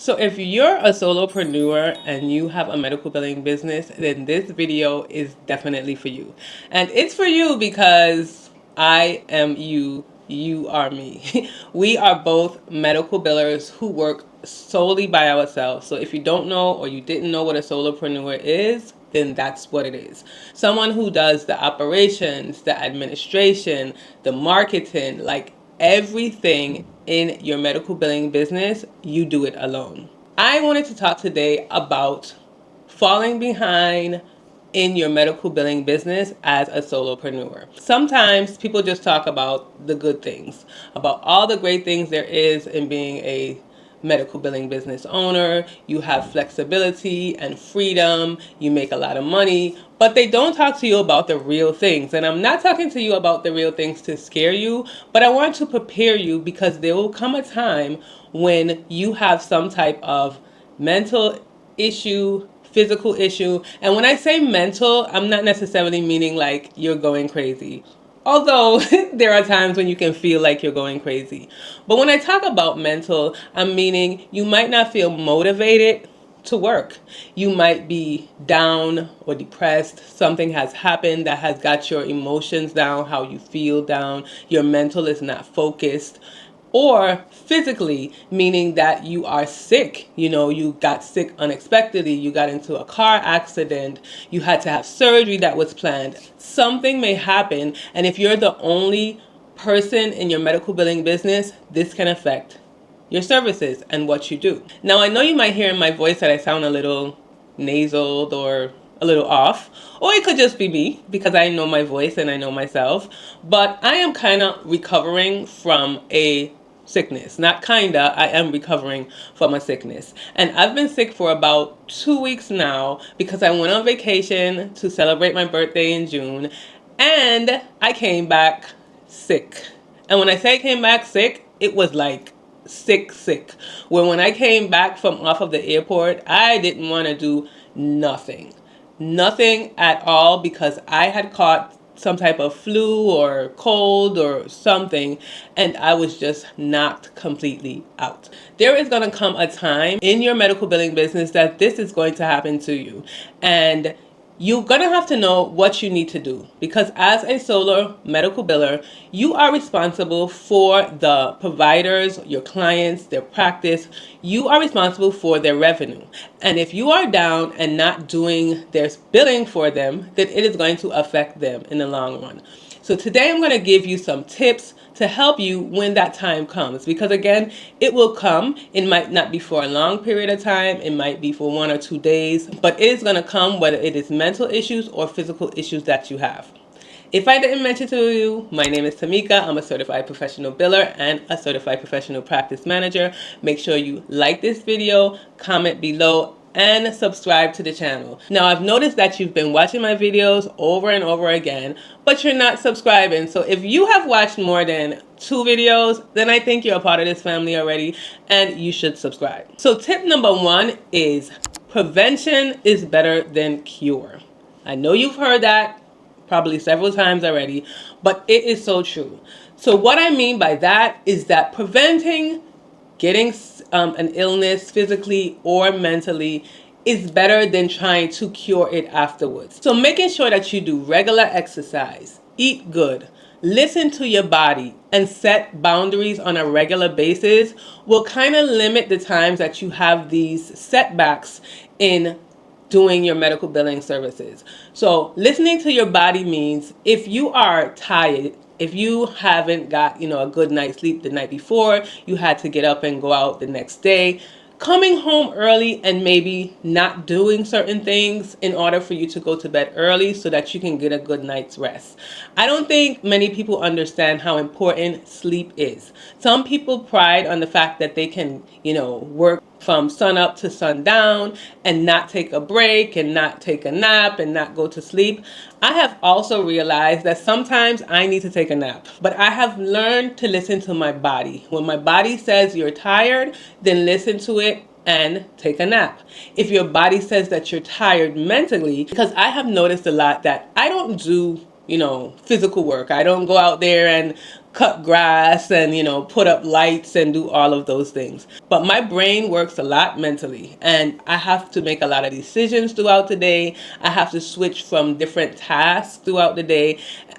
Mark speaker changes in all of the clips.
Speaker 1: So if you're a solopreneur and you have a medical billing business, then this video is definitely for you. And it's for you because I am you, you are me. We are both medical billers who work solely by ourselves. So if you don't know or you didn't know what a solopreneur is, then that's what it is. Someone who does the operations, the administration, the marketing, like everything in your medical billing business, you do it alone. I wanted to talk today about falling behind in your medical billing business as a solopreneur. Sometimes people just talk about the good things, about all the great things there is in being a medical billing business owner. You have flexibility and freedom, you make a lot of money, but they don't talk to you about the real things. And I'm not talking to you about the real things to scare you, but I want to prepare you because there will come a time when you have some type of mental issue, physical issue. And when I say mental, I'm not necessarily meaning like you're going crazy. Although there are times when you can feel like you're going crazy. But when I talk about mental, I'm meaning you might not feel motivated to work. You might be down or depressed. Something has happened that has got your emotions down, how you feel down. Your mental is not focused. Or physically, meaning that you are sick. You got sick unexpectedly, you got into a car accident, you had to have surgery that was planned. Something may happen, and if you're the only person in your medical billing business, this can affect your services and what you do. Now, I know you might hear in my voice that I sound a little nasal or a little off, or it could just be me because I know my voice and I know myself, but I am kind of recovering from a sickness. Not kinda, I am recovering from a sickness. And I've been sick for about 2 weeks now because I went on vacation to celebrate my birthday in June and I came back sick. And when I say I came back sick, it was like sick. When I came back from off of the airport, I didn't want to do nothing. Nothing at all because I had caught some type of flu or cold or something, and I was just knocked completely out. There is going to come a time in your medical billing business that this is going to happen to you, and you're going to have to know what you need to do because as a solo medical biller, you are responsible for the providers, your clients, their practice. You are responsible for their revenue. And if you are down and not doing their billing for them, then it is going to affect them in the long run. So today I'm going to give you some tips to help you when that time comes. Because again, it will come. It might not be for a long period of time. It might be for 1 or 2 days. But it is going to come whether it is mental issues or physical issues that you have. If I didn't mention to you, my name is Tamika. I'm a certified professional biller and a certified professional practice manager. Make sure you like this video, comment below, and subscribe to the channel. Now, I've noticed that you've been watching my videos over and over again, but you're not subscribing. So if you have watched more than 2 videos, then I think you're a part of this family already and you should subscribe. So tip number 1 is prevention is better than cure. I know you've heard that probably several times already, but it is so true. So what I mean by that is that preventing getting an illness physically or mentally is better than trying to cure it afterwards. So making sure that you do regular exercise, eat good, listen to your body, and set boundaries on a regular basis will kind of limit the times that you have these setbacks in doing your medical billing services. So listening to your body means if you are tired, if you haven't got, a good night's sleep the night before, you had to get up and go out the next day, coming home early and maybe not doing certain things in order for you to go to bed early so that you can get a good night's rest. I don't think many people understand how important sleep is. Some people pride on the fact that they can, work from sun up to sundown and not take a break and not take a nap and not go to sleep. I have also realized that sometimes I need to take a nap, but I have learned to listen to my body. When my body says you're tired, then listen to it and take a nap. If your body says that you're tired mentally, because I have noticed a lot that I don't do physical work. I don't go out there and cut grass and, put up lights and do all of those things. But my brain works a lot mentally, and I have to make a lot of decisions throughout the day. I have to switch from different tasks throughout the day.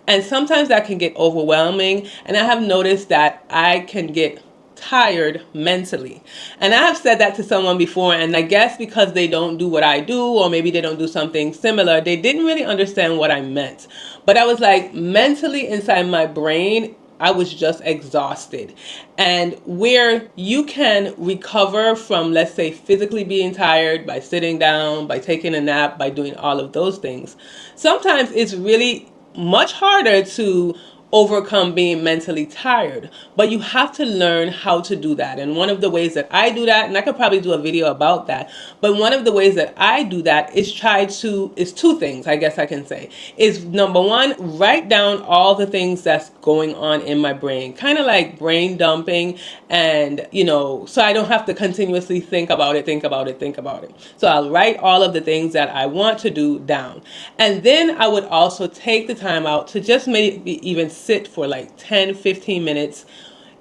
Speaker 1: And sometimes that can get overwhelming. And I have noticed that I can get tired mentally. And I have said that to someone before, and I guess because they don't do what I do, or maybe they don't do something similar, they didn't really understand what I meant. But I was like, mentally inside my brain, I was just exhausted. And where you can recover from, let's say, physically being tired by sitting down, by taking a nap, by doing all of those things, sometimes it's really much harder to overcome being mentally tired. But you have to learn how to do that. And one of the ways that I do that, and I could probably do a video about that, but one of the ways that I do that is is two things, I guess I can say. Is number one, write down all the things that's going on in my brain, kind of like brain dumping, and so I don't have to continuously think about it. So I'll write all of the things that I want to do down. And then I would also take the time out to just maybe even sit for like 10-15 minutes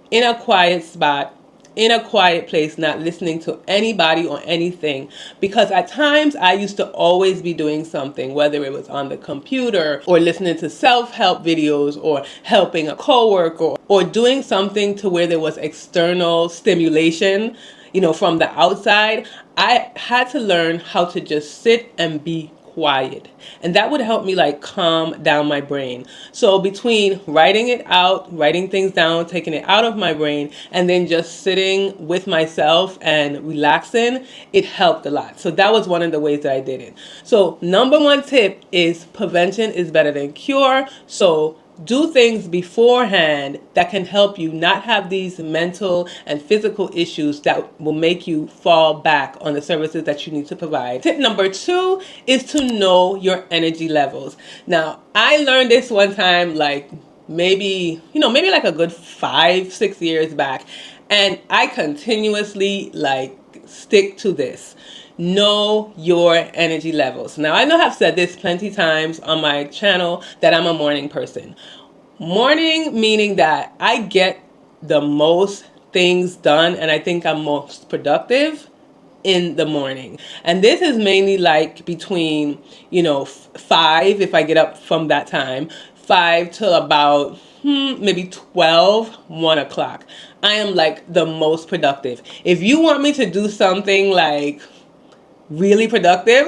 Speaker 1: in a quiet spot, in a quiet place, not listening to anybody or anything. Because at times I used to always be doing something, whether it was on the computer or listening to self-help videos or helping a coworker or doing something to where there was external stimulation, from the outside. I had to learn how to just sit and be quiet. And that would help me like calm down my brain. So between writing it out, writing things down, taking it out of my brain, and then just sitting with myself and relaxing, it helped a lot. So that was one of the ways that I did it. So number one tip is prevention is better than cure. So do things beforehand that can help you not have these mental and physical issues that will make you fall back on the services that you need to provide. Tip number two is to know your energy levels. Now, I learned this one time, like maybe like a good 5-6 years back, and I continuously like stick to this. Know your energy levels. Now, I know I've said this plenty times on my channel that I'm a morning person. Morning meaning that I get the most things done and I think I'm most productive in the morning. And this is mainly like between, 5, if I get up from that time, 5 till about maybe 12, 1 o'clock. I am like the most productive. If you want me to do something like really productive,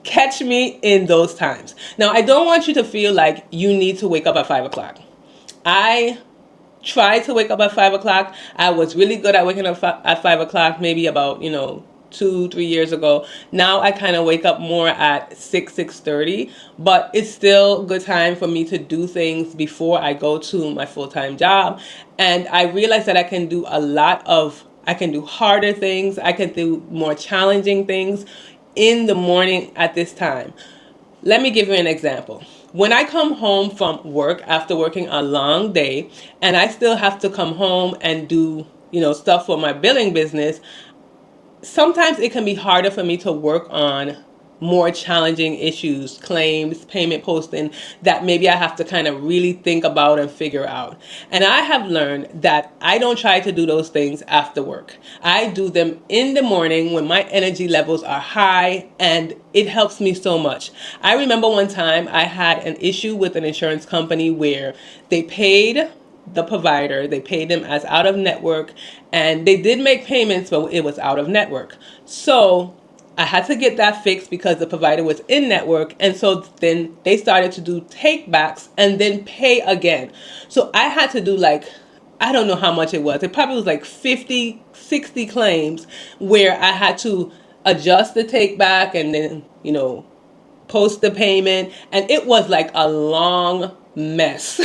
Speaker 1: catch me in those times. Now, I don't want you to feel like you need to wake up at 5 o'clock. I tried to wake up at 5 o'clock. I was really good at waking up at 5 o'clock, maybe about, 2-3 years ago. Now I kind of wake up more at 6:30, but it's still a good time for me to do things before I go to my full-time job. And I realized that I can do I can do harder things. I can do more challenging things in the morning at this time. Let me give you an example. When I come home from work after working a long day and I still have to come home and do, stuff for my billing business, sometimes it can be harder for me to work on more challenging issues, claims, payment posting, that maybe I have to kind of really think about and figure out. And I have learned that I don't try to do those things after work. I do them in the morning when my energy levels are high, and it helps me so much. I remember one time I had an issue with an insurance company where they paid the provider, they paid them as out of network, and they did make payments, but it was out of network. So I had to get that fixed because the provider was in network. And so then they started to do takebacks and then pay again. So I had to do I don't know how much it was. It probably was like 50, 60 claims where I had to adjust the takeback and then, post the payment. And it was like a long mess.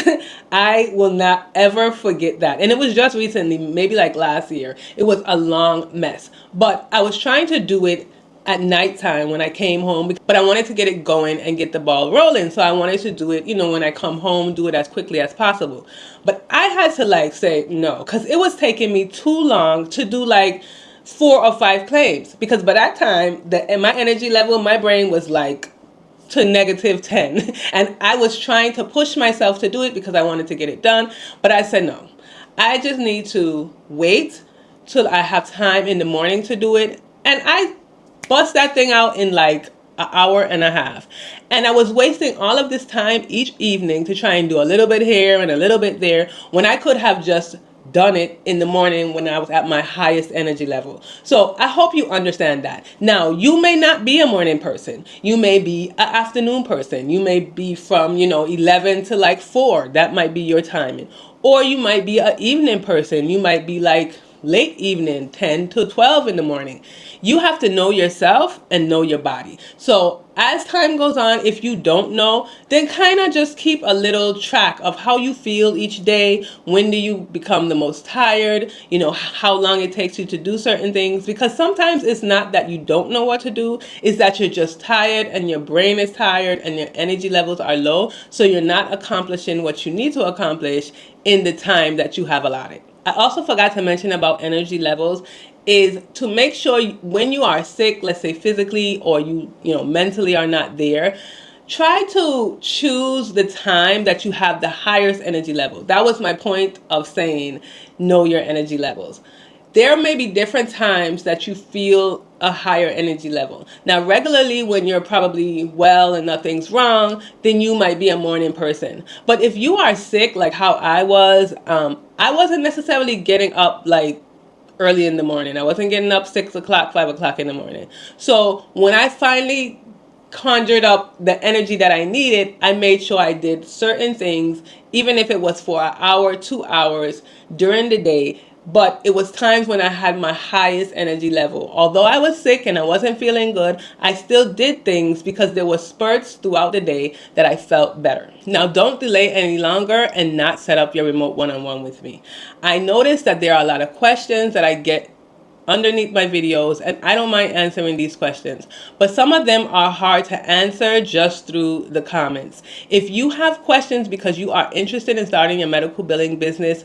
Speaker 1: I will not ever forget that. And it was just recently, maybe like last year. It was a long mess. But I was trying to do it at nighttime when I came home, but I wanted to get it going and get the ball rolling. So I wanted to do it, when I come home, do it as quickly as possible. But I had to say no, because it was taking me too long to do 4 or 5 claims. Because by that time, my energy level, my brain was to negative 10. And I was trying to push myself to do it because I wanted to get it done. But I said, no, I just need to wait till I have time in the morning to do it. And I bust that thing out in like an hour and a half. And I was wasting all of this time each evening to try and do a little bit here and a little bit there when I could have just done it in the morning when I was at my highest energy level. So I hope you understand that. Now, you may not be a morning person. You may be an afternoon person. You may be from, 11 to like 4. That might be your timing. Or you might be an evening person. You might be like late evening, 10 to 12 in the morning. You have to know yourself and know your body. So as time goes on, if you don't know, then kind of just keep a little track of how you feel each day. When do you become the most tired? How long it takes you to do certain things. Because sometimes it's not that you don't know what to do. It's that you're just tired and your brain is tired and your energy levels are low. So you're not accomplishing what you need to accomplish in the time that you have allotted. I also forgot to mention about energy levels is to make sure when you are sick, let's say physically or you mentally are not there, try to choose the time that you have the highest energy level. That was my point of saying know your energy levels. There may be different times that you feel a higher energy level. Now, regularly when you're probably well and nothing's wrong, then you might be a morning person. But if you are sick, like how I wasn't necessarily getting up like early in the morning. I wasn't getting up 6 o'clock, 5 o'clock in the morning. So when I finally conjured up the energy that I needed, I made sure I did certain things, even if it was for an hour, 2 hours during the day. But it was times when I had my highest energy level. Although I was sick and I wasn't feeling good, I still did things because there were spurts throughout the day that I felt better. Now, don't delay any longer and not set up your remote one-on-one with me. I noticed that there are a lot of questions that I get underneath my videos, and I don't mind answering these questions, but some of them are hard to answer just through the comments. If you have questions because you are interested in starting a medical billing business,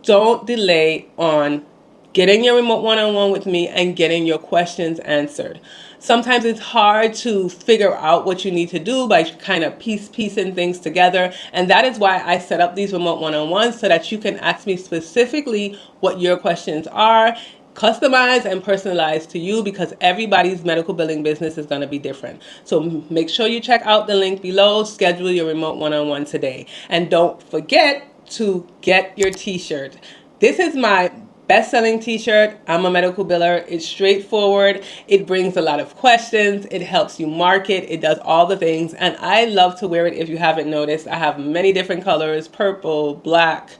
Speaker 1: don't delay on getting your remote one-on-one with me and getting your questions answered. Sometimes it's hard to figure out what you need to do by kind of piecing things together. And that is why I set up these remote one-on-ones so that you can ask me specifically what your questions are, customized and personalized to you, because everybody's medical billing business is going to be different. So make sure you check out the link below, schedule your remote one-on-one today. And don't forget to get your t-shirt. This is my best-selling t-shirt. I'm a medical biller. It's straightforward. It brings a lot of questions. It helps you market. It does all the things. And I love to wear it if you haven't noticed. I have many different colors, purple, black,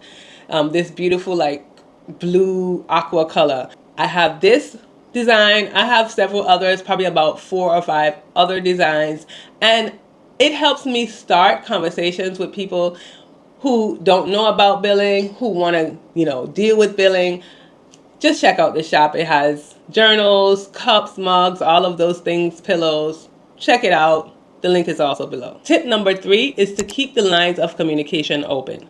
Speaker 1: this beautiful like blue aqua color. I have this design. I have several others, probably about 4 or 5 other designs. And it helps me start conversations with people who don't know about billing, who want to, deal with billing. Just check out the shop. It has journals, cups, mugs, all of those things, pillows. Check it out. The link is also below. Tip number 3 is to keep the lines of communication open.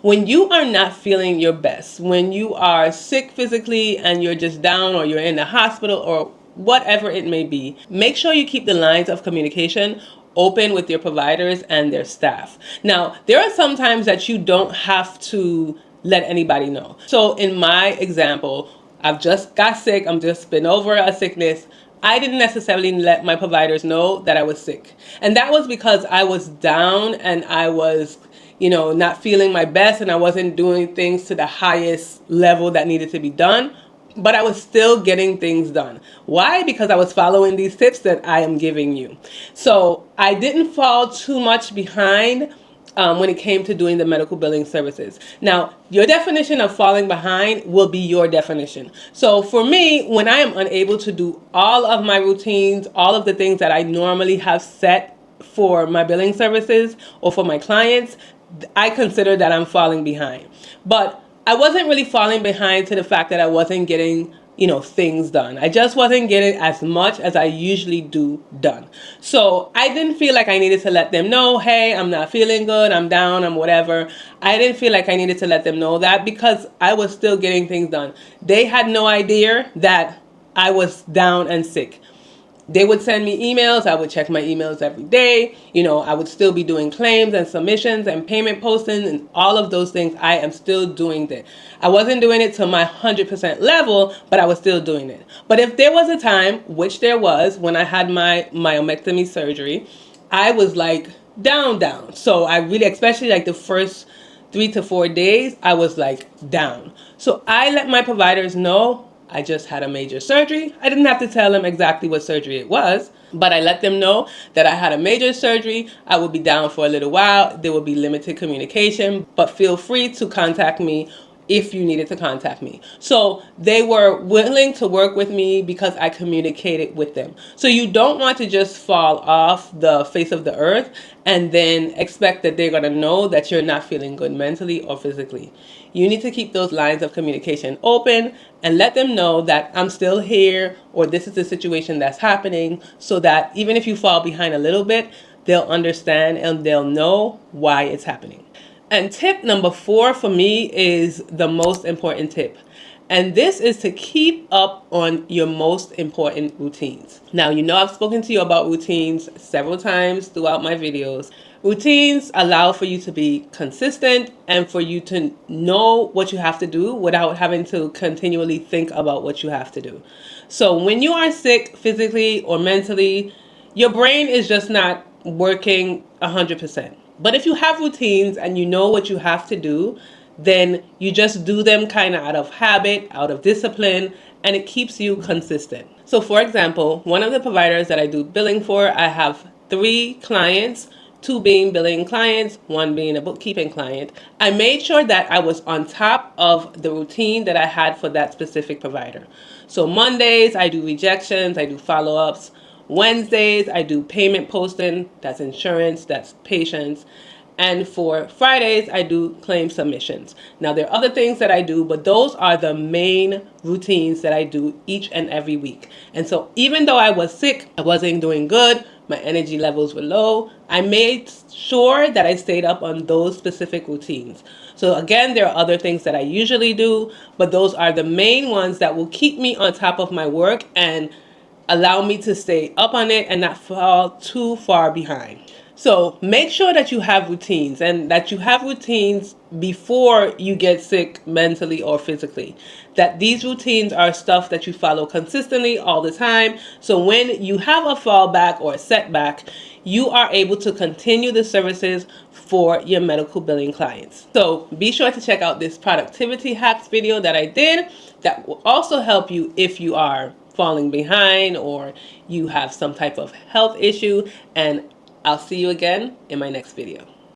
Speaker 1: When you are not feeling your best, when you are sick physically and you're just down or you're in the hospital or whatever it may be, make sure you keep the lines of communication open with your providers and their staff. Now, there are some times that you don't have to let anybody know. So in my example, I've just got sick. I'm just been over a sickness. I didn't necessarily let my providers know that I was sick. And that was because I was down and I was, not feeling my best and I wasn't doing things to the highest level that needed to be done. But I was still getting things done. Why? Because I was following these tips that I am giving you. So I didn't fall too much behind when it came to doing the medical billing services. Now, your definition of falling behind will be your definition. So for me, when I am unable to do all of my routines, all of the things that I normally have set for my billing services or for my clients, I consider that I'm falling behind. But I wasn't really falling behind to the fact that I wasn't getting, things done. I just wasn't getting as much as I usually do done. So I didn't feel like I needed to let them know, hey, I'm not feeling good, I'm down, I'm whatever. I didn't feel like I needed to let them know that because I was still getting things done. They had no idea that I was down and sick. They would send me emails. I would check my emails every day. I would still be doing claims and submissions and payment posting and all of those things. I am still doing that. I wasn't doing it to my 100% level, but I was still doing it. But if there was a time, which there was, when I had my myomectomy surgery, I was like down. So I really, especially like the first 3 to 4 days, I was like down. So I let my providers know I just had a major surgery. I didn't have to tell them exactly what surgery it was, but I let them know that I had a major surgery. I would be down for a little while. There will be limited communication, but feel free to contact me if you needed to contact me. So they were willing to work with me because I communicated with them. So you don't want to just fall off the face of the earth and then expect that they're going to know that you're not feeling good mentally or physically. You need to keep those lines of communication open and let them know that I'm still here, or this is the situation that's happening, so that even if you fall behind a little bit, they'll understand and they'll know why it's happening. And tip number 4 for me is the most important tip. And this is to keep up on your most important routines. Now, I've spoken to you about routines several times throughout my videos. Routines allow for you to be consistent and for you to know what you have to do without having to continually think about what you have to do. So when you are sick physically or mentally, your brain is just not working 100%. But if you have routines and you know what you have to do, then you just do them kind of out of habit, out of discipline, and it keeps you consistent. So for example, one of the providers that I do billing for, I have 3 clients, 2 being billing clients, 1 being a bookkeeping client. I made sure that I was on top of the routine that I had for that specific provider. So Mondays, I do rejections, I do follow-ups. Wednesdays, I do payment posting, that's insurance, that's patients. And for Fridays, I do claim submissions. Now, there are other things that I do, but those are the main routines that I do each and every week. And so even though I was sick, I wasn't doing good, my energy levels were low, I made sure that I stayed up on those specific routines. So again, there are other things that I usually do, but those are the main ones that will keep me on top of my work and allow me to stay up on it and not fall too far behind. So make sure that you have routines and that you have routines before you get sick mentally or physically. That these routines are stuff that you follow consistently all the time. So when you have a fallback or a setback, you are able to continue the services for your medical billing clients. So be sure to check out this productivity hacks video that I did that will also help you if you are falling behind or you have some type of health issue. And I'll see you again in my next video.